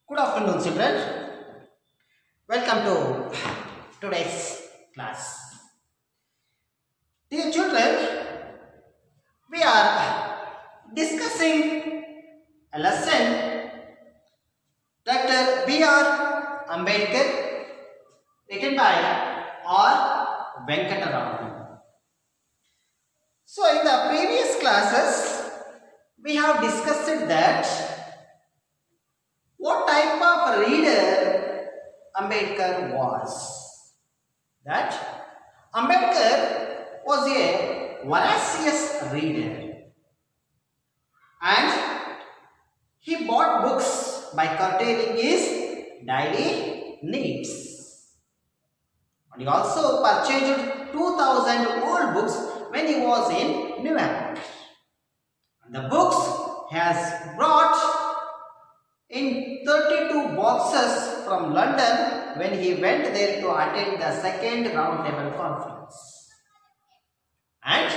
Good afternoon, children. Welcome to today's class. Dear children, we are discussing a lesson Dr. B.R. Ambedkar, written by R. Venkataraman. So, in the previous classes, we have discussed that what type of reader Ambedkar was. That Ambedkar was a voracious reader and he bought books by curtailing his daily needs. And he also purchased 2000 old books when he was in New York. And the books has brought in 32 boxes from London when he went there to attend the second roundtable conference. And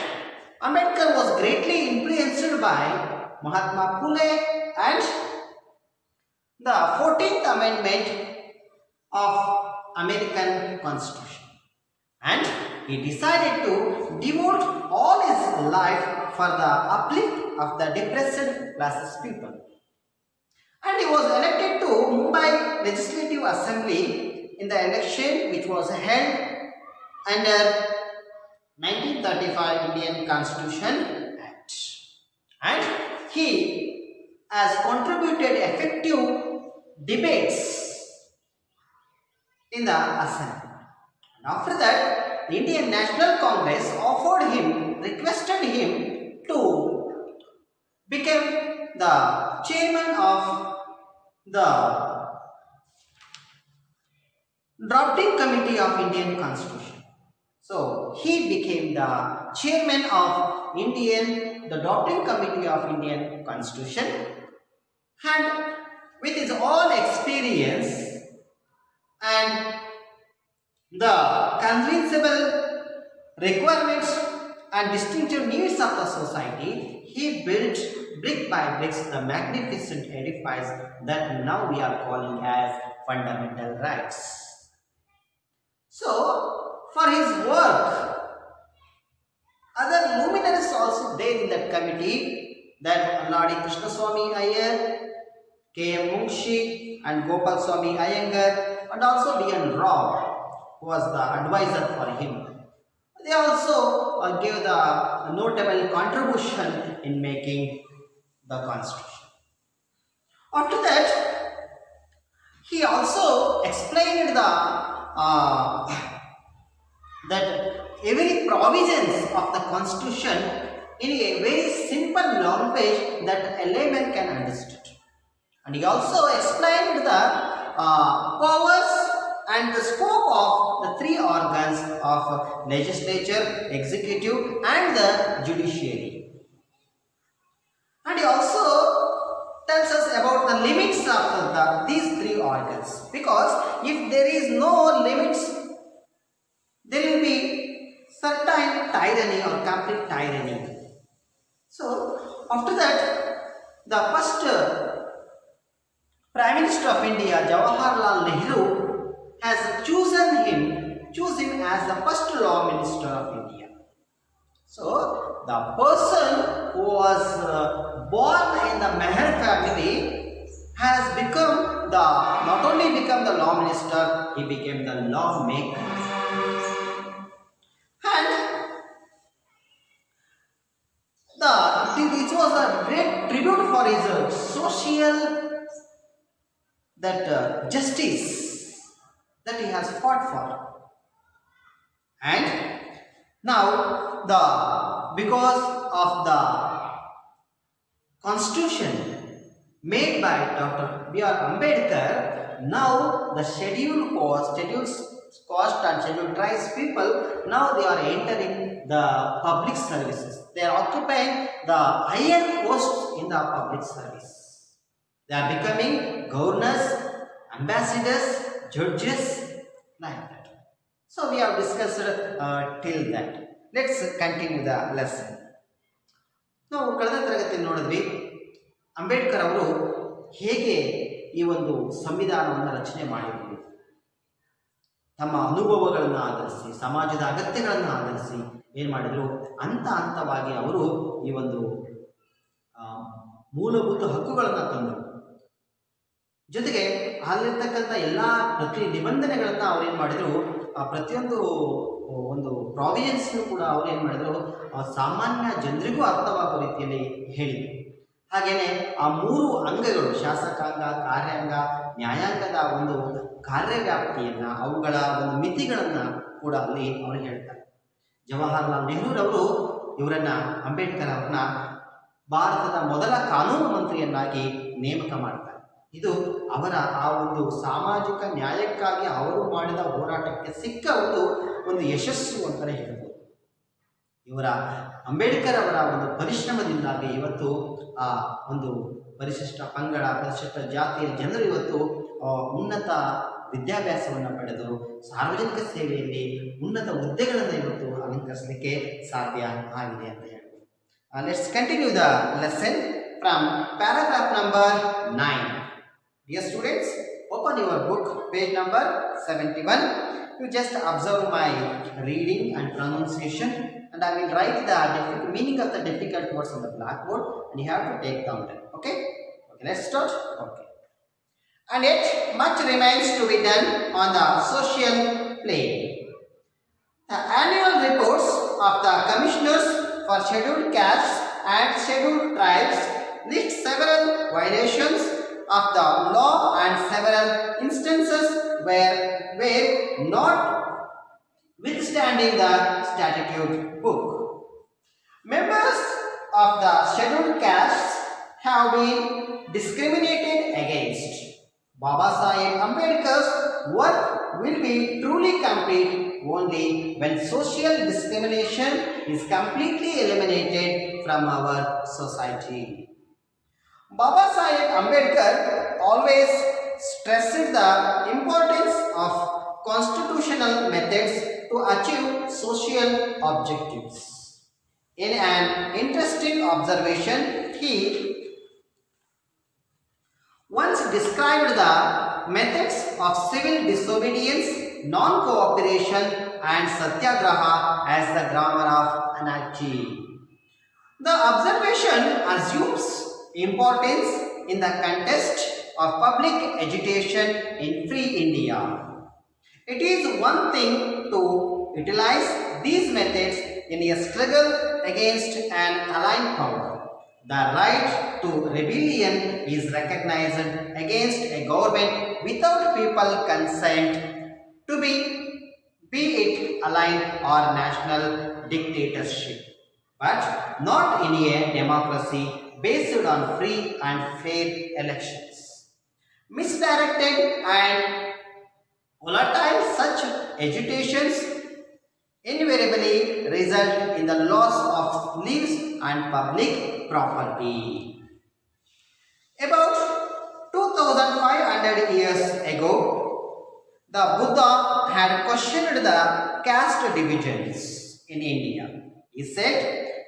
Ambedkar was greatly influenced by Mahatma Phule and the 14th Amendment of American Constitution. And he decided to devote all his life for the uplift of the depressed classes people. And he was elected to Mumbai Legislative Assembly in the election which was held under 1935 Indian Constitution Act. And he has contributed effective debates in the Assembly. And after that, the Indian National Congress requested him to become the chairman of the drafting committee of Indian Constitution. So he became the chairman of the drafting committee of Indian Constitution, and with his own experience and the convincible requirements and distinctive needs of the society, he built brick by bricks the magnificent edifice that now we are calling as fundamental rights. So, for his work, other luminaries also there in that committee, that Alladi Krishnaswamy Iyer, K.M. Munshi and Gopal Swamy Iyengar, and also D.N. Rao, who was the advisor for him. They also gave the notable contribution in making the constitution. After that, he also explained that every provisions of the constitution in a very simple language that a layman can understand. And he also explained the powers and the scope of the three organs of legislature, executive and the judiciary. And he also tells us about the limits of these three organs, because if there is no limits, there will be certain tyranny or complete tyranny. So after that, the first Prime Minister of India, Jawaharlal Nehru, has chosen him as the first Law Minister of India. So the person who was born in the Meher family has not only become the Law Minister, he became the lawmaker. And this was a great tribute for his social justice that he has fought for. And now because of the constitution made by Dr. B.R. Ambedkar, now the scheduled caste and scheduled tribes people, now they are entering the public services. They are occupying the higher posts in the public service. They are becoming governors, ambassadors, judges, like that. So we have discussed till that. Let's continue the lesson. ನಾವು ಕಳೆದ ತರಗತಿಯಲ್ಲಿ ನೋಡಿದ್ವಿ ಅಂಬೇಡ್ಕರ್ ಅವರು ಹೇಗೆ ಈ ಒಂದು ಸಂವಿಧಾನವನ್ನು ರಚನೆ ಮಾಡಿದರು. ತಮ್ಮ ಅನುಭವಗಳನ್ನು ಆಧರಿಸಿ, ಸಮಾಜದ ಅಗತ್ಯಗಳನ್ನು ಆಧರಿಸಿ ಏನು ಮಾಡಿದರು, ಹಂತ ಹಂತವಾಗಿ ಅವರು ಈ ಒಂದು ಮೂಲಭೂತ ಹಕ್ಕುಗಳನ್ನು ತಂದರು. ಜೊತೆಗೆ ಅಲ್ಲಿರ್ತಕ್ಕಂಥ ಎಲ್ಲ ನಿಬಂಧನೆಗಳನ್ನು ಅವ್ರೇನು ಮಾಡಿದರು, ಪ್ರತಿಯೊಂದು ಒಂದು ಪ್ರಾವಿಷನ್ಸ್ನು ಕೂಡ ಅವ್ರು ಏನು ಮಾಡಿದರು, ಸಾಮಾನ್ಯ ಜನರಿಗೂ ಅರ್ಥವಾಗುವ ರೀತಿಯಲ್ಲಿ ಹೇಳಿದರು. ಹಾಗೆಯೇ ಆ 3 ಅಂಗಗಳು, ಶಾಸಕಾಂಗ, ಕಾರ್ಯಾಂಗ, ನ್ಯಾಯಾಂಗದ ಒಂದು ಕಾರ್ಯವ್ಯಾಪ್ತಿಯನ್ನು, ಅವುಗಳ ಒಂದು ಮಿತಿಗಳನ್ನು ಕೂಡ ಅಲ್ಲಿ ಅವರು ಹೇಳ್ತಾರೆ. ಜವಾಹರ್ಲಾಲ್ ನೆಹರೂರವರು ಅಂಬೇಡ್ಕರ್ ಅವರನ್ನ ಭಾರತದ ಮೊದಲ ಕಾನೂನು ಮಂತ್ರಿಯನ್ನಾಗಿ ನೇಮಕ ಮಾಡ್ತಾರೆ. ಇದು ಅವರ ಆ ಒಂದು ಸಾಮಾಜಿಕ ನ್ಯಾಯಕ್ಕಾಗಿ ಅವರು ಮಾಡಿದ ಹೋರಾಟಕ್ಕೆ ಸಿಕ್ಕ ಒಂದು ಯಶಸ್ಸು ಅಂತಲೇ ಹೇಳ್ಬೋದು. ಇವರ ಅಂಬೇಡ್ಕರ್ ಅವರ ಒಂದು ಪರಿಶ್ರಮದಿಂದಾಗಿ ಇವತ್ತು ಆ ಒಂದು ಪರಿಶಿಷ್ಟ ಪಂಗಡ, ಪರಿಶಿಷ್ಟ ಜಾತಿಯ ಜನರು ಇವತ್ತು ಉನ್ನತ ವಿದ್ಯಾಭ್ಯಾಸವನ್ನು ಪಡೆದು ಸಾರ್ವಜನಿಕ ಸೇವೆಯಲ್ಲಿ ಉನ್ನತ ಹುದ್ದೆಗಳನ್ನು ಇವತ್ತು ಅಲಂಕರಿಸಲಿಕ್ಕೆ ಸಾಧ್ಯ ಆಗಿದೆ ಅಂತ ಹೇಳ್ಬೋದು. Let's continue the lesson from paragraph number 9. Dear students, open your book, page number 71. You just observe my reading and pronunciation, and I will write the meaning of the difficult words on the blackboard, and you have to take down them. Okay? Okay, let's start. Okay. And yet, much remains to be done on the social plane. The annual reports of the commissioners for scheduled castes and scheduled tribes list several violations of the law and several instances where not withstanding the statute book. Members of the scheduled castes have been discriminated against. Baba Saheb Ambedkar's work will be truly complete only when social discrimination is completely eliminated from our society. Baba Saheb Ambedkar always stressed the importance of constitutional methods to achieve social objectives. In an interesting observation, he once described the methods of civil disobedience, non-cooperation and satyagraha as the grammar of anarchy. The observation assumes importance in the context of public education in free India. It is one thing to utilize these methods in a struggle against an aligned power. The right to rebellion is recognized against a government without people consent, to be it aligned or national dictatorship, but not in a democracy based on free and fair elections. Misdirected and volatile such agitations invariably result in the loss of lives and public property. About 2500 years ago, the Buddha had questioned the caste divisions in India. He said,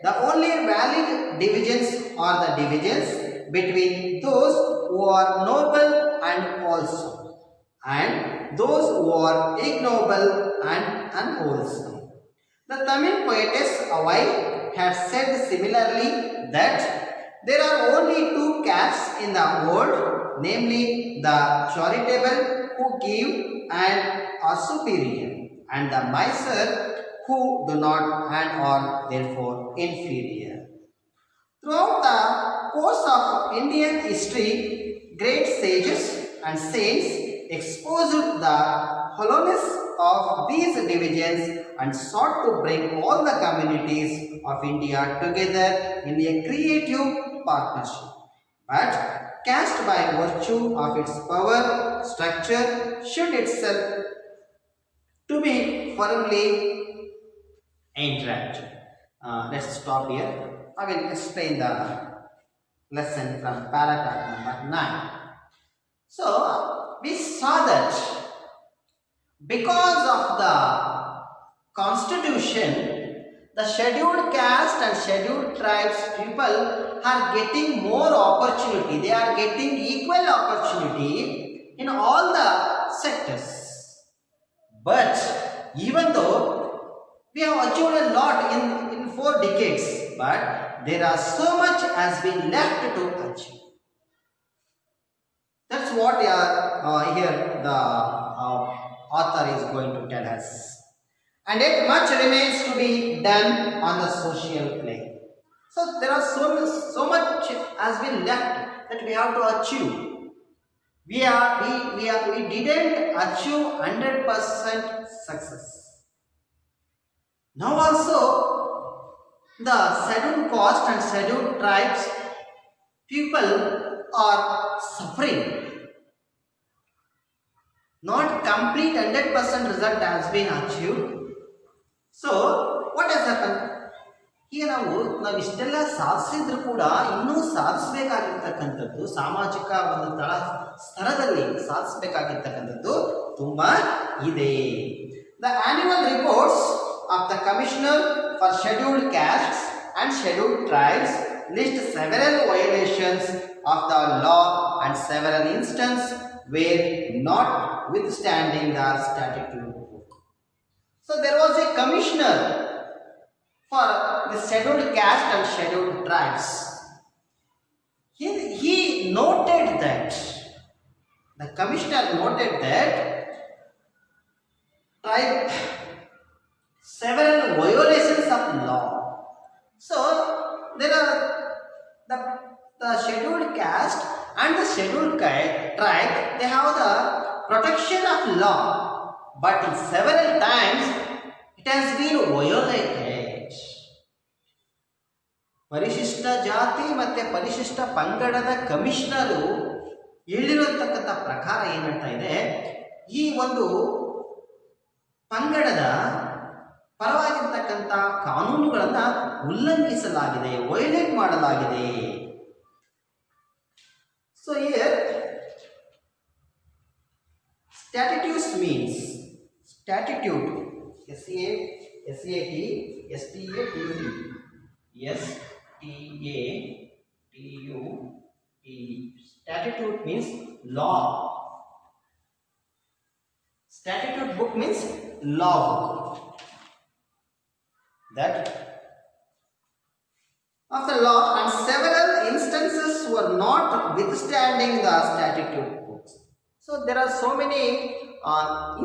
the only valid divisions are the divisions between those who are noble and wholesome, and those who are ignoble and unwholesome. The Tamil poetess Avai had said similarly that there are only 2 castes in the world, namely the charitable who give and are superior, and the miser who do not and are therefore inferior. Throughout the course of Indian history, great sages and saints exposed the hollowness of these divisions and sought to bring all the communities of India together in a creative partnership. But caste by virtue of its power structure should itself to be firmly entrapped. Let's stop here. I will explain the lesson from paragraph number 9. So, we saw that because of the constitution, the scheduled caste and scheduled tribes people are getting more opportunity. They are getting equal opportunity in all the sectors. But even though we have achieved a lot in 4 decades, but there are so much has been left to achieve. That's what here the author is going to tell us. And yet much remains to be done on the social plane. So there are so much has been left that we have to achieve. We didn't achieve 100% success. Now also the scheduled caste and scheduled tribes people are suffering. Not complete 100% result has been achieved. So what has happened? ಈಗ ನಾವಿಷ್ಟೆಲ್ಲ ಸಾಧಿಸಿದ್ರು ಕೂಡ ಇನ್ನೂ ಸಾಧಿಸಬೇಕಾಗಿರ್ತಕ್ಕಂಥದ್ದು, ಸಾಮಾಜಿಕ ಒಂದು ಸ್ತರದಲ್ಲಿ ಸಾಧಿಸಬೇಕಾಗಿರ್ತಕ್ಕಂಥದ್ದು ತುಂಬಾ ಇದೆ. The annual reports of the Commissioner for Scheduled Castes and Scheduled Tribes list several violations of the law and several instances were notwithstanding the statute book. So there was a commissioner for the scheduled caste and scheduled tribes. He noted that, the commissioner noted that several violations of law. So there are the scheduled caste and the scheduled tribe, they have the protection of law, but in several times it has been violated. ಪರಿಶಿಷ್ಟ ಜಾತಿ ಮತ್ತೆ ಪರಿಶಿಷ್ಟ ಪಂಗಡದ commissioner ಹೇಳಿರತಕ್ಕಂಥ ಪ್ರಕಾರ ಏನು ಹೇಳ್ತಾ ಇದೆ, ಈ ಒಂದು ಪಂಗಡದ ಪರವಾಗಿರ್ತಕ್ಕಂಥ ಕಾನೂನುಗಳನ್ನು ಉಲ್ಲಂಘಿಸಲಾಗಿದೆ, ವಯೋಲೇಟ್ ಮಾಡಲಾಗಿದೆ. So here statutes means statute, statute means law. Statute book means law book. That of the law, and several instances were not withstanding the statute books. So there are so many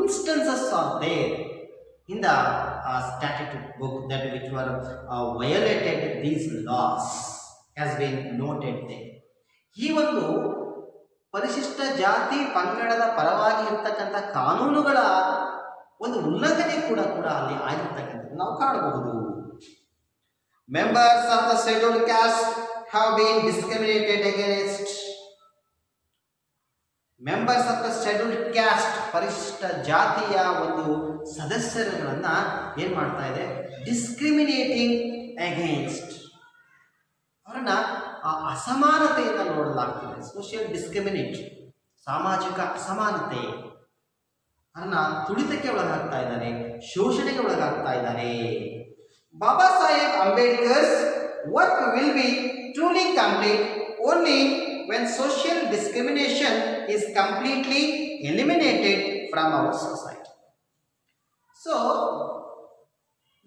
instances are there in the statute book that which were violated these laws has been noted there. ಈ ಒಂದು ಪರಿಶಿಷ್ಟ ಜಾತಿ ಪಂಗಡದ ಪರವಾಗಿ ಇರತಕ್ಕಂಥ ಕಾನೂನುಗಳ ಒಂದು ಉಲ್ಲಂಘನೆ ಕೂಡ ಅಲ್ಲಿ ಆಗಿರ್ತಕ್ಕಂಥದ್ದು ನಾವು ಕಾಣಬಹುದು. Members of the scheduled caste have been discriminated against. Members of the scheduled caste, ಪರಿಶಿಷ್ಟ ಜಾತಿಯ ಒಂದು ಸದಸ್ಯರುಗಳನ್ನ ಏನ್ ಮಾಡ್ತಾ ಇದೆ, ಡಿಸ್ಕ್ರಿಮಿನೇಟಿಂಗ್ ಅಗೇನ್ಸ್ಟ್, ಅವರನ್ನ ಅಸಮಾನತೆಯಿಂದ ನೋಡಲಾಗ್ತದೆ. ಸೋಷಿಯಲ್ ಡಿಸ್ಕ್ರಿಮಿನೇಟ್, ಸಾಮಾಜಿಕ ಅಸಮಾನತೆ, ಅವರನ್ನ ತುಳಿತಕ್ಕೆ ಒಳಗಾಗ್ತಾ ಇದ್ದಾರೆ, ಶೋಷಣೆಗೆ ಒಳಗಾಗ್ತಾ ಇದ್ದಾರೆ. Baba Saheb Ambedkar's work will be truly complete only when social discrimination is completely eliminated from our society. So,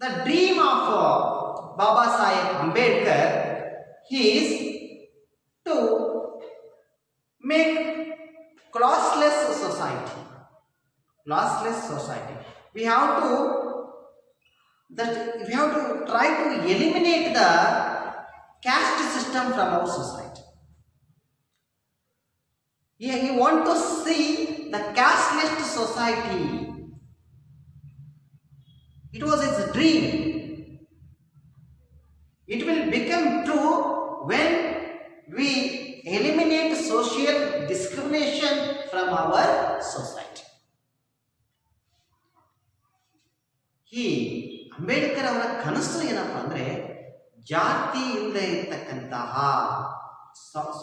the dream of Baba Saheb Ambedkar is to make classless society. Classless society. We have to try to eliminate the caste system from our society. You want to see the casteless society. It was his dream. It will become true when we eliminate social discrimination from our society. Ambedkar ಅವರ ಕನಸು ಏನಪ್ಪಾ ಅಂದ್ರೆ, ಜಾತಿ ಇಲ್ಲದೆ ಇರತಕ್ಕಂತಹ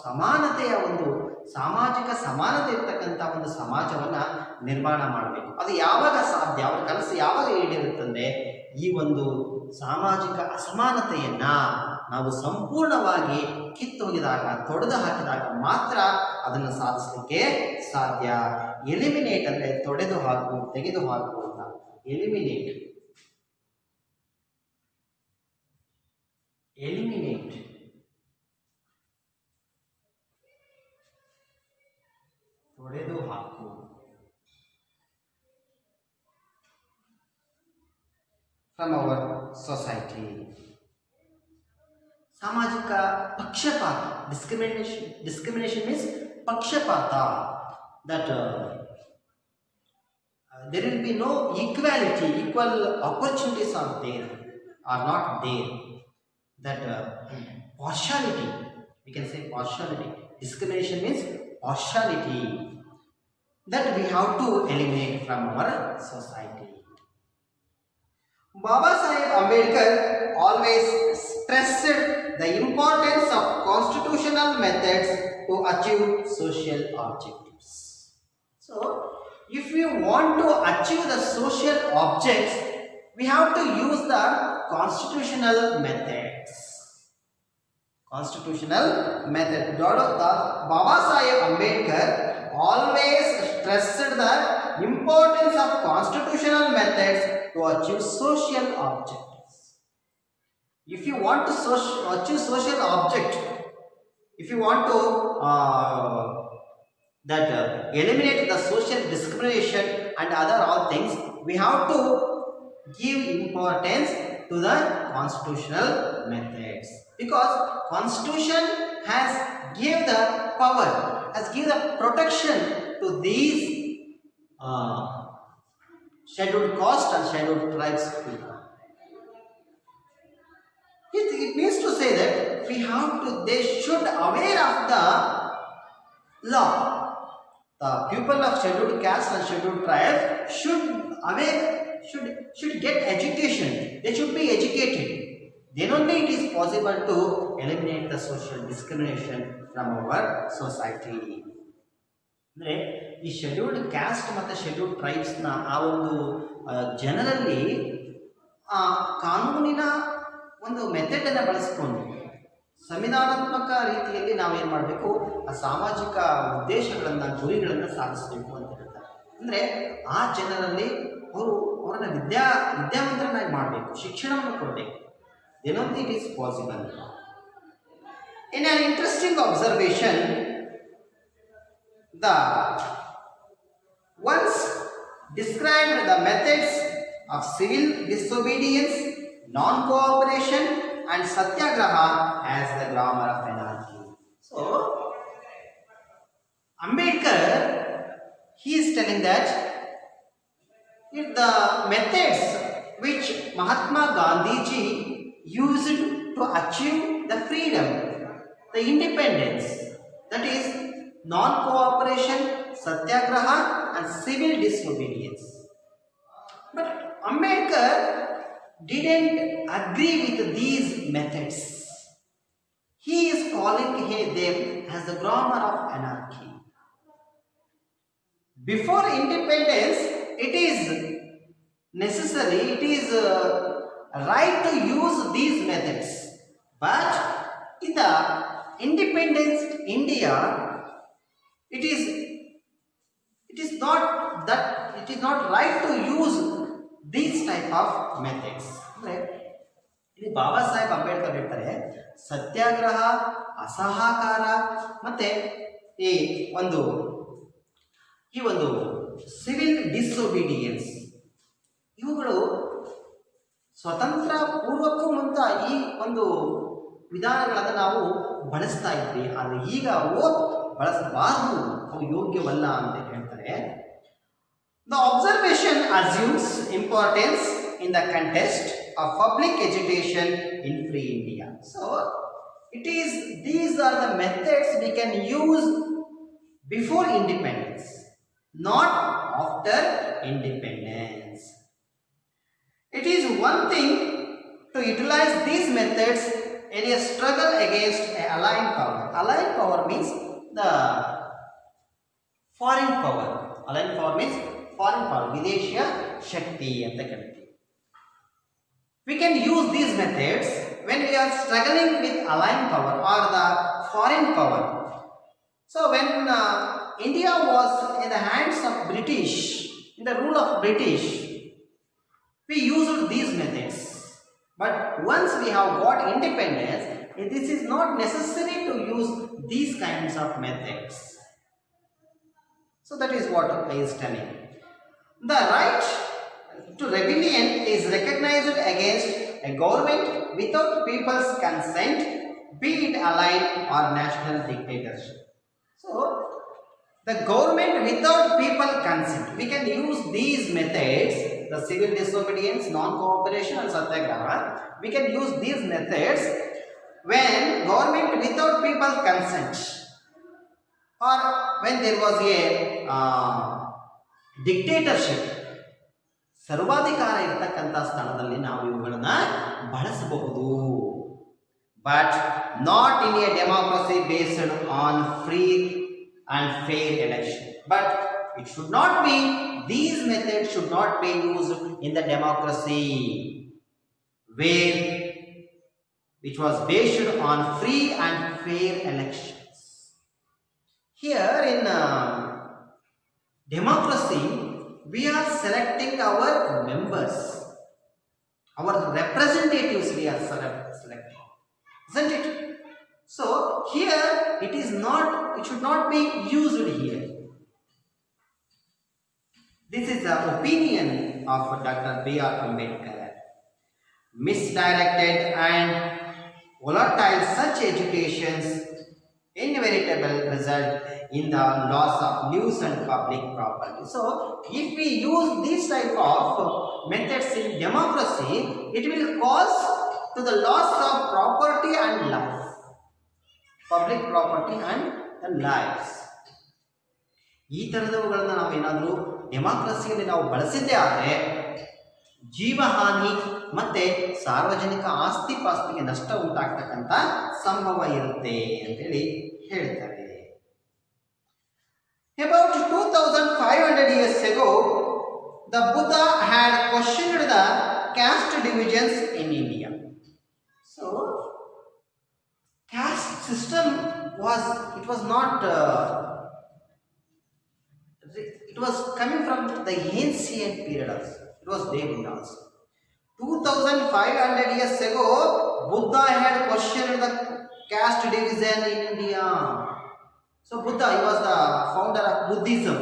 ಸಮಾನತೆಯ ಒಂದು ಸಾಮಾಜಿಕ ಸಮಾನತೆ ಇರ್ತಕ್ಕಂಥ ಒಂದು ಸಮಾಜವನ್ನು ನಿರ್ಮಾಣ ಮಾಡಬೇಕು. ಅದು ಯಾವಾಗ ಸಾಧ್ಯ, ಅವರ ಕನಸು ಯಾವಾಗ ಈಡೇರುತ್ತಂದರೆ ಈ ಒಂದು ಸಾಮಾಜಿಕ ಅಸಮಾನತೆಯನ್ನು ನಾವು ಸಂಪೂರ್ಣವಾಗಿ ಕಿತ್ತೊಗೆದಾಗ, ತೊಡೆದು ಹಾಕಿದಾಗ ಮಾತ್ರ ಅದನ್ನು ಸಾಧಿಸಲಿಕ್ಕೆ ಸಾಧ್ಯ. ಎಲಿಮಿನೇಟ್ ಅಂದರೆ ತೊಡೆದು ಹಾಕು, ತೆಗೆದು ಹಾಕು ಅಂತ. ಎಲಿಮಿನೇಟ್ ತೊಡೆದು ಹಾಕು. From our society. ಸಾಮಾಜಿಕ ಪಕ್ಷಪಾತ, ಡಿಸ್ಕ್ರಿಮಿನೇಷನ್ ಮೀನ್ಸ್ ಪಕ್ಷಪಾತ, that there will be no equality, equal opportunities are there, are not there. That partiality, we can say partiality. Discrimination means partiality, that we have to eliminate from our society. Baba Saheb Ambedkar always stressed the importance of constitutional methods to achieve social objectives. So, if we want to achieve the social objects, we have to use the constitutional methods. Constitutional method. Baba Saheb Ambedkar always stressed the importance of constitutional methods to achieve social objectives. If you want to achieve social object, if you want to eliminate the social discrimination and other all things, we have to give importance to the constitutional methods, because constitution has give the power, has give the protection to these scheduled caste and scheduled tribes people. It means to say that they should aware of the law. The people of scheduled caste and scheduled tribes should get education. They should be educated. Then only it is possible to eliminate the social discrimination from our society. ಅಂದರೆ ಈ scheduled caste ಮತ್ತು scheduled ಟ್ರೈಬ್ಸ್ನ ಆ ಒಂದು ಜನರಲ್ಲಿ ಕಾನೂನಿನ ಒಂದು ಮೆಥಡನ್ನು ಬಳಸಿಕೊಂಡು ಸಂವಿಧಾನಾತ್ಮಕ ರೀತಿಯಲ್ಲಿ ನಾವೇನು ಮಾಡಬೇಕು, ಆ ಸಾಮಾಜಿಕ ಉದ್ದೇಶಗಳನ್ನು, ಗುರಿಗಳನ್ನು ಸಾಧಿಸಬೇಕು ಅಂತ ಹೇಳ್ತಾರೆ. ಅಂದರೆ ಆ ಜನರಲ್ಲಿ ಅವರನ್ನು ವಿದ್ಯಾವಂತರನ್ನಾಗಿ ಮಾಡಬೇಕು, ಶಿಕ್ಷಣವನ್ನು ಕೊಡಬೇಕು. Then only it is possible. In an interesting observation, the once described the methods of civil disobedience, non-cooperation and satyagraha as the grammar of anarchy. So, Ambedkar, he is telling that if the methods which Mahatma Gandhi ji used to achieve the freedom, the independence, that is non-cooperation, satyagraha and civil disobedience. But Ambedkar didn't agree with these methods. He is calling them as the grammar of anarchy. Before independence, it is necessary, it is right to use these methods. But in the independence India, it is not right to use these type of methods. ಇಲ್ಲಿ ಬಾಬಾ ಸಾಹೇಬ್ ಅಂಬೇಡ್ಕರ್ ಹೇಳ್ತಾರೆ, ಸತ್ಯಾಗ್ರಹ, ಅಸಹಕಾರ ಮತ್ತೆ ಈ ಒಂದು civil disobedience, ಇವುಗಳು ಸ್ವತಂತ್ರ ಪೂರ್ವಕ್ಕೂ ಮುಂತ ಈ ಒಂದು ವಿಧಾನಗಳನ್ನು ನಾವು ಬಳಸ್ತಾ ಇದ್ವಿ. ಆದರೆ ಈಗ ಅವು ಬಳಸಬಾರದು, ಅವು ಯೋಗ್ಯವಲ್ಲ ಅಂತ ಹೇಳ್ತಾರೆ. The observation assumes importance in the context of public education in free India. So, these are the methods we can use before independence, not after independence. It is one thing to utilize these methods in a struggle against an allied power. Allied power means the foreign power. Allied power means foreign power. ವಿದೇಶಿಯ ಶಕ್ತಿ ಅಂತ ಕರಿತೀವಿ. We can use these methods when we are struggling with allied power or the foreign power. So when India was in the hands of British, in the rule of British, we used these methods. But once we have got independence, this is not necessary to use these kinds of methods. So that is what I is telling. The right to rebellion is recognized against a government without people's consent, be it allied or national dictatorship. So the government without people consent, we can use these methods, the civil disobedience, non-cooperation and satyagraha. We can use these methods when government without people consent, or when there was a dictatorship, ಸರ್ವಾಧಿಕಾರ ಇರತಕ್ಕಂಥ ಸ್ಥಳದಲ್ಲಿ ನಾವು ಇವುಗಳನ್ನು ಬಳಸಬಹುದು. But not in a democracy based on free and fair election. But it should not be, these methods should not be used in the democracy where which was based on free and fair elections. Here in democracy, we are selecting our members, our representatives we are selecting, isn't it? So here it is not, it should not be used here. This is the opinion of Dr. B.R. Ambedkar. Misdirected and volatile such educations inevitable result in the loss of news and public property. So if we use this type of methods in democracy, it will cause to the loss of property and life. Public property and the lives. ಈ ಥರದವುಗಳನ್ನು ನಾವು ಏನಾದರೂ ಡೆಮಾಕ್ರಸಿಯಲ್ಲಿ ನಾವು ಬಳಸಿದ್ದೇ ಆದರೆ ಜೀವಹಾನಿ ಮತ್ತು ಸಾರ್ವಜನಿಕ ಆಸ್ತಿ ಪಾಸ್ತಿಗೆ ನಷ್ಟ ಉಂಟಾಗ್ತಕ್ಕಂಥ ಸಂಭವ ಇರುತ್ತೆ ಅಂತೇಳಿ ಹೇಳ್ತಾರೆ. About 2500 years ago, the Buddha had questioned the caste divisions in India. So caste system was not it was coming from the ancient period also. It was there also. 2500 years ago, Buddha had questioned the caste division in India. So Buddha, he was the founder of Buddhism.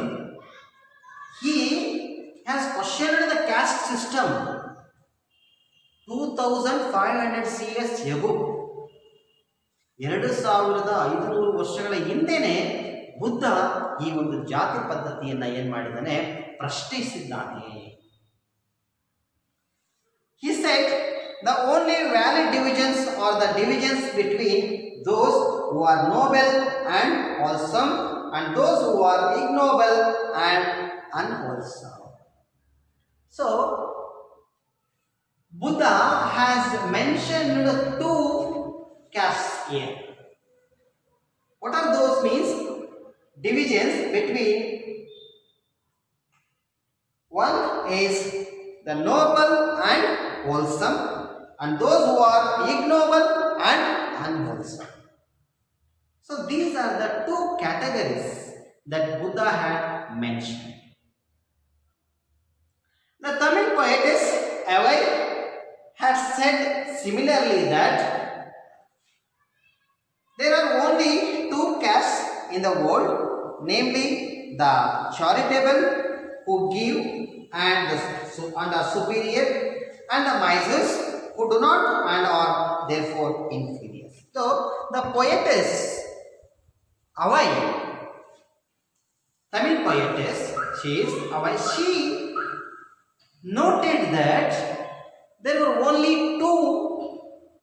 He has questioned the caste system 2500 years ago. 2500 ವರ್ಷಗಳ ಹಿಂದೆನೆ ಬುದ್ಧ ಈ ಒಂದು ಜಾತಿ ಪದ್ಧತಿಯನ್ನು ಏನು ಮಾಡಿದ್ದಾನೆ, ಪ್ರಶ್ನಿಸಿದ್ದಾನೆ. He said the only valid divisions are the divisions between those who are noble and wholesome and those who are ignoble and unwholesome. So Buddha has mentioned two castes here. What are those means? Divisions between, one is the noble and wholesome and those who are ignoble and unwholesome. So these are the two categories that Buddha had mentioned. The Tamil poetess Avai had said similarly that there are only two castes in the world, namely the charitable who give and are superior, and the misers who do not and are therefore inferior. So the poetess Avai, Tamil poetess, she is Avai, she noted that there were only two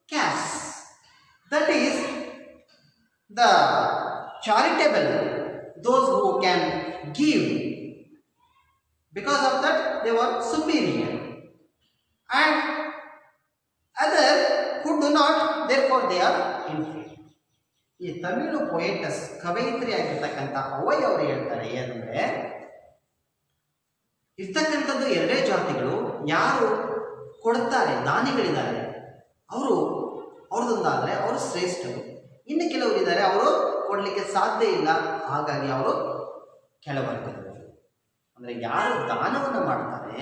castes, that is the charitable, those who can give, because of that they were superior, and other who do not, therefore they are inferior. ಈ ತಮಿಳು ಪೊಯೆಟಸ್ ಕವಯಿತ್ರಿ ಆಗಿರ್ತಕ್ಕಂಥ away ಅವರು ಹೇಳ್ತಾರೆ ಏನಂದ್ರೆ, ಇರ್ತಕ್ಕಂಥದ್ದು ಎರಡೇ ಜಾತಿಗಳು, ಯಾರು ಕೊಡ್ತಾರೆ ದಾನಿಗಳಿದ್ದಾರೆ ಅವ್ರದ್ದೊಂದಾದರೆ ಅವರು ಶ್ರೇಷ್ಠರು, ಇನ್ನು ಕೆಲವರು ಇದ್ದಾರೆ ಅವರು ಕೊಡಲಿಕ್ಕೆ ಸಾಧ್ಯ ಇಲ್ಲ, ಹಾಗಾಗಿ ಅವರು ಕೆಳವರ್ಗದವರು. ಅಂದರೆ ಯಾರು ದಾನವನ್ನು ಮಾಡ್ತಾರೆ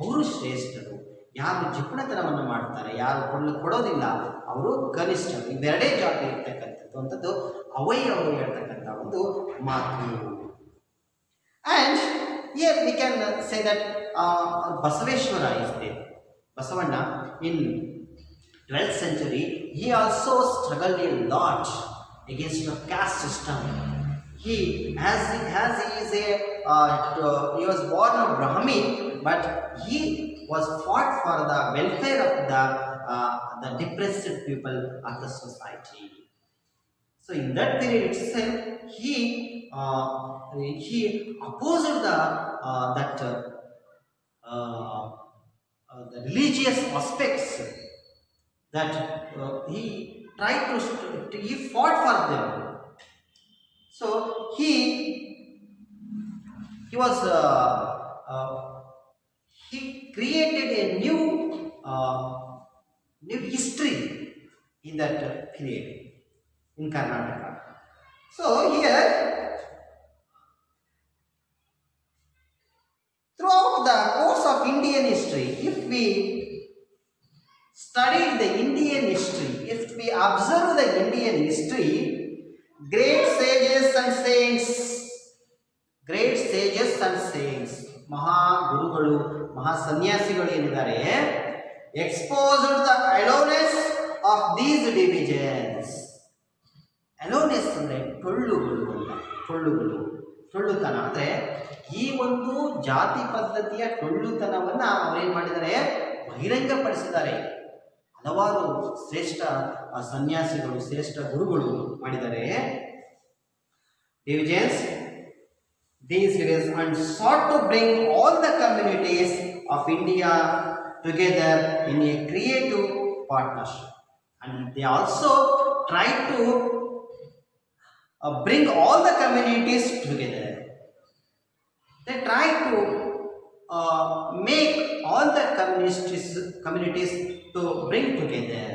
ಅವರು ಶ್ರೇಷ್ಠರು, ಯಾರು ಜಿಪುಣತನವನ್ನು ಮಾಡ್ತಾರೆ, ಯಾರು ಕೊಡೋದಿಲ್ಲ ಅವರು ಕನಿಷ್ಠರು. ಇವೆರಡೇ ಜಾತಿ ಇರ್ತಕ್ಕಂಥದ್ದು ಅಂತದ್ದು ಅವೈ ಅವರು ಹೇಳ್ತಕ್ಕಂಥ ಒಂದು ಮಾತು. And here we can say that Basaveshwara is there. Basavanna in 12th century, he also struggled a lot against the caste system. He was born a Brahmin, but he was fought for the welfare of the depressed people of the society. So in that period itself, he opposed the religious aspects. That he tried he fought for them. So he created a new history in that period in Karnataka. So here, throughout the course of Indian history, if we studied the Indian history, if we observe the Indian history, great sages and saints, ಮಹಾ ಗುರುಗಳು, ಮಹಾ ಸನ್ಯಾಸಿಗಳು ಏನಿದ್ದಾರೆ, exposed the aloneness of these divisions. ಅಲೋನೆಸ್ ಅಂದರೆ ಟೊಳ್ಳುತನ ಅಂದರೆ ಈ ಒಂದು ಜಾತಿ ಪದ್ಧತಿಯ ಟೊಳ್ಳುತನವನ್ನು ಅವರೇನು ಮಾಡಿದ್ದಾರೆ, ಬಹಿರಂಗಪಡಿಸಿದ್ದಾರೆ. ಹಲವಾರು ಶ್ರೇಷ್ಠ ಸನ್ಯಾಸಿಗಳು, ಶ್ರೇಷ್ಠ ಗುರುಗಳು ಮಾಡಿದ್ದಾರೆ. Divisions, these divisions and sought to bring all the communities of India together in a creative partnership. And they also tried to bring all the communities together. They tried to make all the communities to bring together,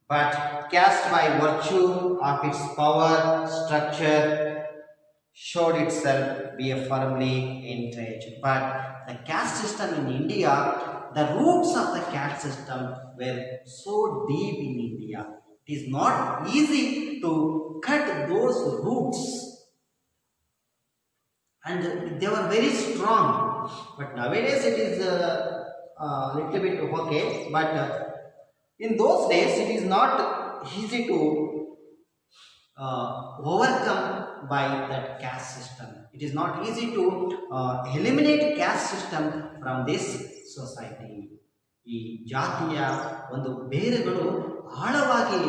but caste by virtue of its power structure showed itself be a firmly entrenched. But the caste system in India, the roots of the caste system were so deep in India. It is not easy to cut those roots, and they were very strong. But nowadays it is little bit okay, but in those days it is not easy to overcome by that caste system. It is not easy to eliminate caste system from this society. ಈ ಜಾತಿಯ ಒಂದು ಬೇರುಗಳು ಆಳವಾಗಿ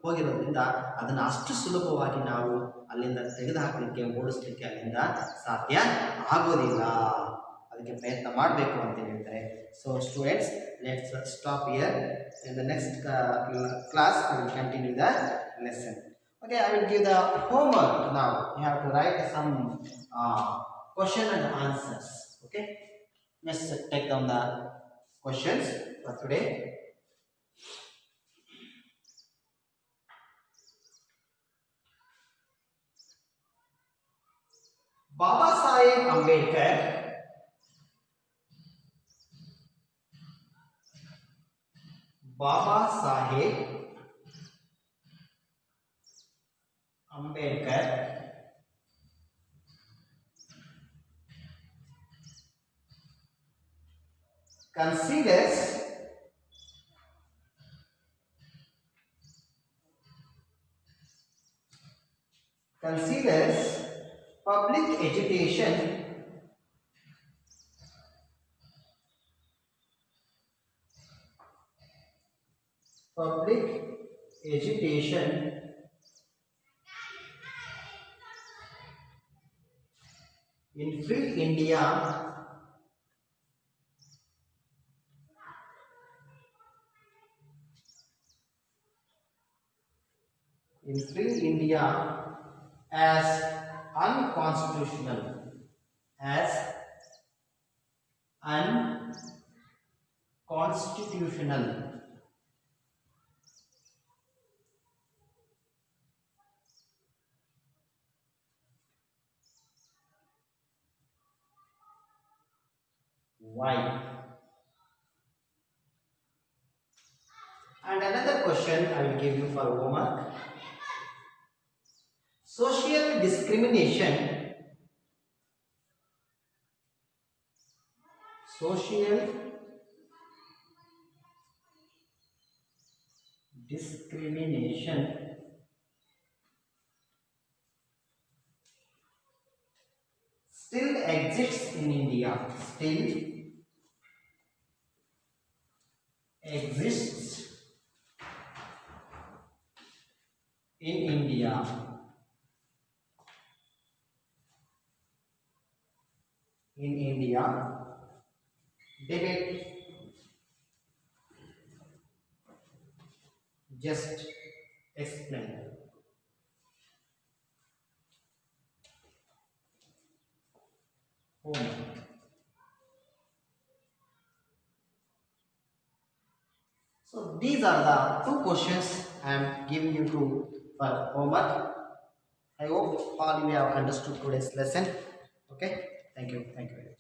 ಹೋಗಿರೋದ್ರಿಂದ ಅದನ್ನು ಅಷ್ಟು ಸುಲಭವಾಗಿ ನಾವು ಅಲ್ಲಿಂದ ತೆಗೆದುಹಾಕಲಿಕ್ಕೆ, ಓಡಿಸ್ಲಿಕ್ಕೆ ಅಲ್ಲಿಂದ ಸಾಧ್ಯ ಆಗೋದಿಲ್ಲ. ಅದಕ್ಕೆ ಪ್ರಯತ್ನ ಮಾಡಬೇಕು ಅಂತ ಹೇಳ್ತಾರೆ. So students, let's stop here. In the next class I will continue the lesson. Okay, I will give the homework now. You have to write some question and answers. Okay, let's take down the questions for today. Baba Saheb Ambedkar considers public education in free India in free India as unconstitutional, as unconstitutional. Why? And another question I will give you for homework. Social discrimination. Social discrimination still exists in India. Still exists in India. In India. Debate. Just explain. Homework. So these are the two questions I am giving you to for homework. I hope all you have understood today's lesson. Okay. Thank you. Thank you.